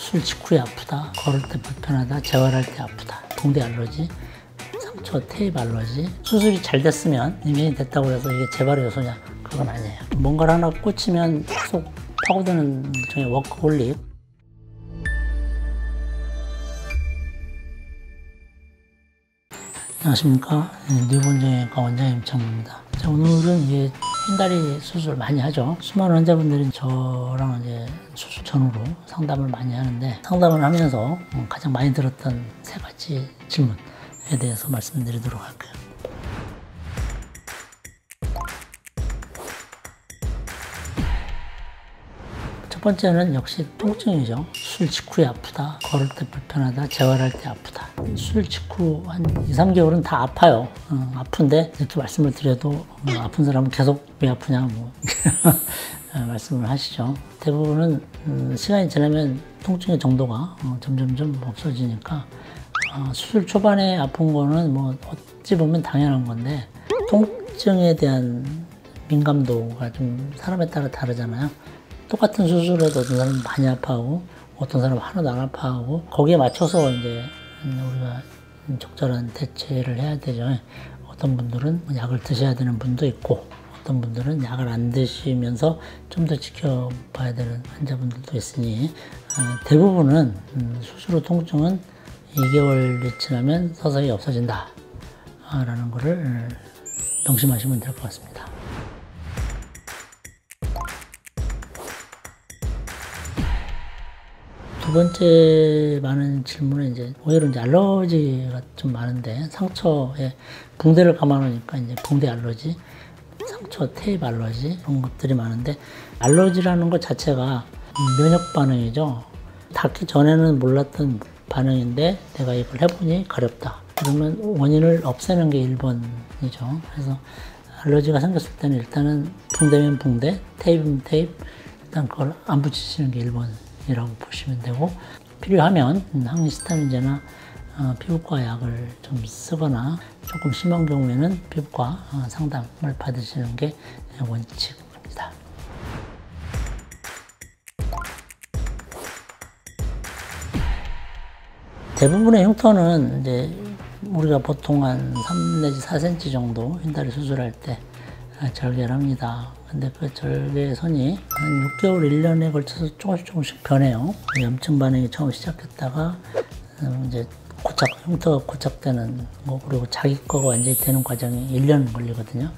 술 직후에 아프다, 걸을 때 불편하다, 재활할 때 아프다, 붕대 알러지, 상처 테이프 알러지. 수술이 잘 됐으면 임신이 됐다고 해서 이게 재발의 요소냐? 그건 아니에요. 뭔가를 하나 꽂히면 계속 파고드는 일종의 워커홀릭. 안녕하십니까. 뇌본정형외과 원장 임창무입니다. 오늘은 이제 흰다리 수술 많이 하죠. 수많은 환자분들이 저랑 이제 수술 전후로 상담을 많이 하는데, 상담을 하면서 가장 많이 들었던 세 가지 질문에 대해서 말씀드리도록 할게요. 첫 번째는 역시 통증이죠. 술 직후에 아프다, 걸을 때 불편하다, 재활할 때 아프다. 술 직후 한 2, 3개월은 다 아파요. 아픈데 이렇게 말씀을 드려도 아픈 사람은 계속 왜 아프냐 뭐 말씀을 하시죠. 대부분은 시간이 지나면 통증의 정도가 점점점 없어지니까 수술 초반에 아픈 거는 뭐 어찌 보면 당연한 건데, 통증에 대한 민감도가 좀 사람에 따라 다르잖아요. 똑같은 수술에도 어떤 사람은 많이 아파하고 어떤 사람은 하나도 안 아파하고, 거기에 맞춰서 이제 우리가 적절한 대처를 해야 되죠. 어떤 분들은 약을 드셔야 되는 분도 있고, 어떤 분들은 약을 안 드시면서 좀 더 지켜봐야 되는 환자분들도 있으니, 대부분은 수술 후 통증은 2개월이 지나면 서서히 없어진다 라는 거를 명심하시면 될 것 같습니다. 두 번째 많은 질문은 이제 오히려 이제 알러지가 좀 많은데, 상처에 붕대를 감아놓으니까 이제 붕대 알러지, 상처 테이프 알러지, 그런 것들이 많은데, 알러지라는 것 자체가 면역 반응이죠. 닿기 전에는 몰랐던 반응인데 내가 이걸 해보니 가렵다. 그러면 원인을 없애는 게 1번이죠. 그래서 알러지가 생겼을 때는 일단은 붕대면 붕대, 테이프면 테이프, 일단 그걸 안 붙이시는 게 1번이라고 보시면 되고, 필요하면 항히스타민제나 피부과 약을 좀 쓰거나 조금 심한 경우에는 피부과 상담을 받으시는 게 원칙입니다. 대부분의 흉터는 이제 우리가 보통 한 3 내지 4cm 정도 흰다리 수술할 때 절개를 합니다. 근데 그 절개선이 한 6개월, 1년에 걸쳐서 조금씩 변해요. 염증 반응이 처음 시작했다가 이제 흉터가 고착되는 거, 그리고 자기 거가 완전히 되는 과정이 1년 걸리거든요.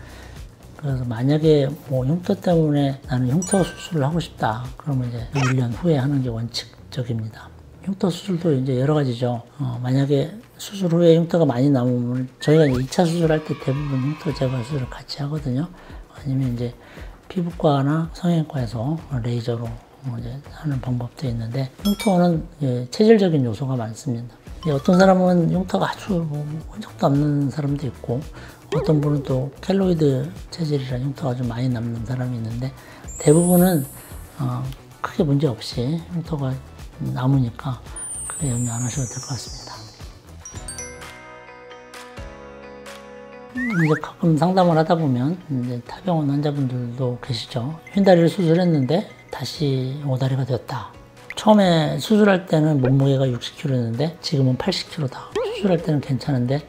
그래서 만약에 뭐 흉터 때문에 나는 흉터 수술을 하고 싶다, 그러면 이제 1년 후에 하는 게 원칙적입니다. 흉터 수술도 이제 여러 가지죠. 만약에 수술 후에 흉터가 많이 남으면 저희가 2차 수술할 때 대부분 흉터 제거 수술을 같이 하거든요. 아니면 이제 피부과나 성형외과에서 레이저로 이제 하는 방법도 있는데, 흉터는 체질적인 요소가 많습니다. 어떤 사람은 흉터가 아주 흔적도 없는 사람도 있고, 어떤 분은 또 켈로이드 체질이라 흉터가 좀 많이 남는 사람이 있는데, 대부분은 크게 문제 없이 흉터가 남으니까 크게 염려 안 하셔도 될 것 같습니다. 이제 가끔 상담을 하다 보면 이제 타병원 환자분들도 계시죠. 흰다리를 수술했는데 다시 오다리가 되었다. 처음에 수술할 때는 몸무게가 60kg였는데 지금은 80kg다. 수술할 때는 괜찮은데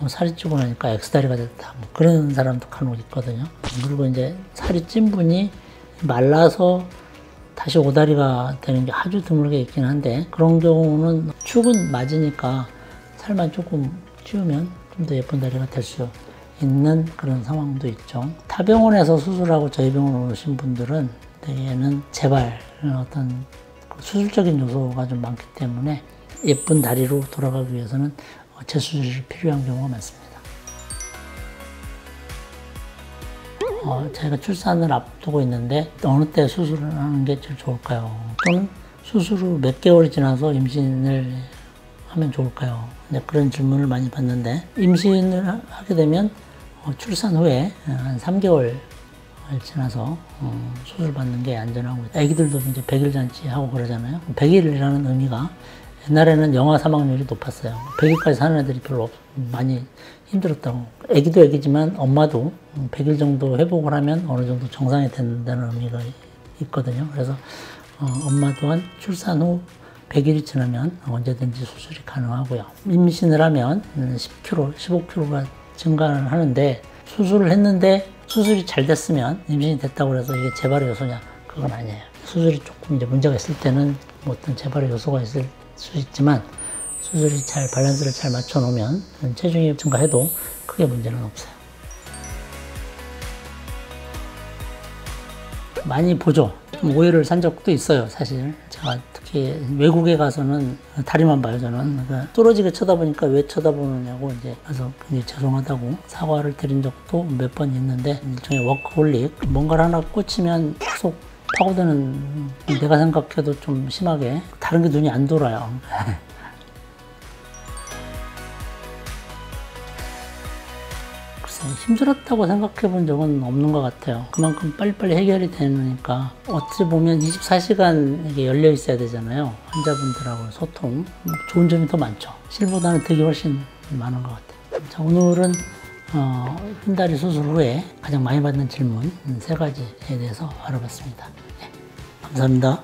살이 찌고 나니까 X다리가 됐다. 뭐 그런 사람도 간혹 있거든요. 그리고 이제 살이 찐 분이 말라서 다시 오다리가 되는 게 아주 드물게 있긴 한데, 그런 경우는 축은 맞으니까 살만 조금 찌우면 좀 더 예쁜 다리가 될 수 있는 그런 상황도 있죠. 타 병원에서 수술하고 저희 병원 오신 분들은 대개는 재발, 어떤 수술적인 요소가 좀 많기 때문에 예쁜 다리로 돌아가기 위해서는 재수술이 필요한 경우가 많습니다. 제가 출산을 앞두고 있는데 어느 때 수술을 하는 게 제일 좋을까요? 또는 수술 후 몇 개월이 지나서 임신을 하면 좋을까요? 그런 질문을 많이 받는데, 임신을 하게 되면 출산 후에 한 3개월 지나서 수술 받는 게 안전하고, 애기들도 이제 100일 잔치 하고 그러잖아요. 100일이라는 의미가, 옛날에는 영아 사망률이 높았어요. 100일까지 사는 애들이 별로 많이 힘들었다고. 애기도 애기지만 엄마도 100일 정도 회복을 하면 어느 정도 정상이 된다는 의미가 있거든요. 그래서 엄마 또한 출산 후 100일이 지나면 언제든지 수술이 가능하고요. 임신을 하면 10kg, 15kg가 증가를 하는데 수술을 했는데 수술이 잘 됐으면 임신이 됐다고 해서 이게 재발의 요소냐? 그건 아니에요. 수술이 조금 이제 문제가 있을 때는 뭐 어떤 재발의 요소가 있을 수 있지만 수술이 잘 밸런스를 잘 맞춰 놓으면 체중이 증가해도 크게 문제는 없어요. 많이 보죠. 좀 오해를 산 적도 있어요, 사실. 제가 특히 외국에 가서는 다리만 봐요, 저는. 그러니까 뚫어지게 쳐다보니까 왜 쳐다보느냐고 이제 가서 굉장히 죄송하다고 사과를 드린 적도 몇 번 있는데, 일종의 워크홀릭. 뭔가를 하나 꽂히면 계속 파고드는, 내가 생각해도 좀 심하게 다른 게 눈이 안 돌아요. 힘들었다고 생각해 본 적은 없는 것 같아요. 그만큼 빨리빨리 해결이 되니까 어찌 보면 24시간 이게 열려 있어야 되잖아요. 환자분들하고 소통. 좋은 점이 더 많죠. 실보다는 득이 훨씬 많은 것 같아요. 자, 오늘은 흰다리 수술 후에 가장 많이 받는 질문 3가지에 대해서 알아봤습니다. 네, 감사합니다.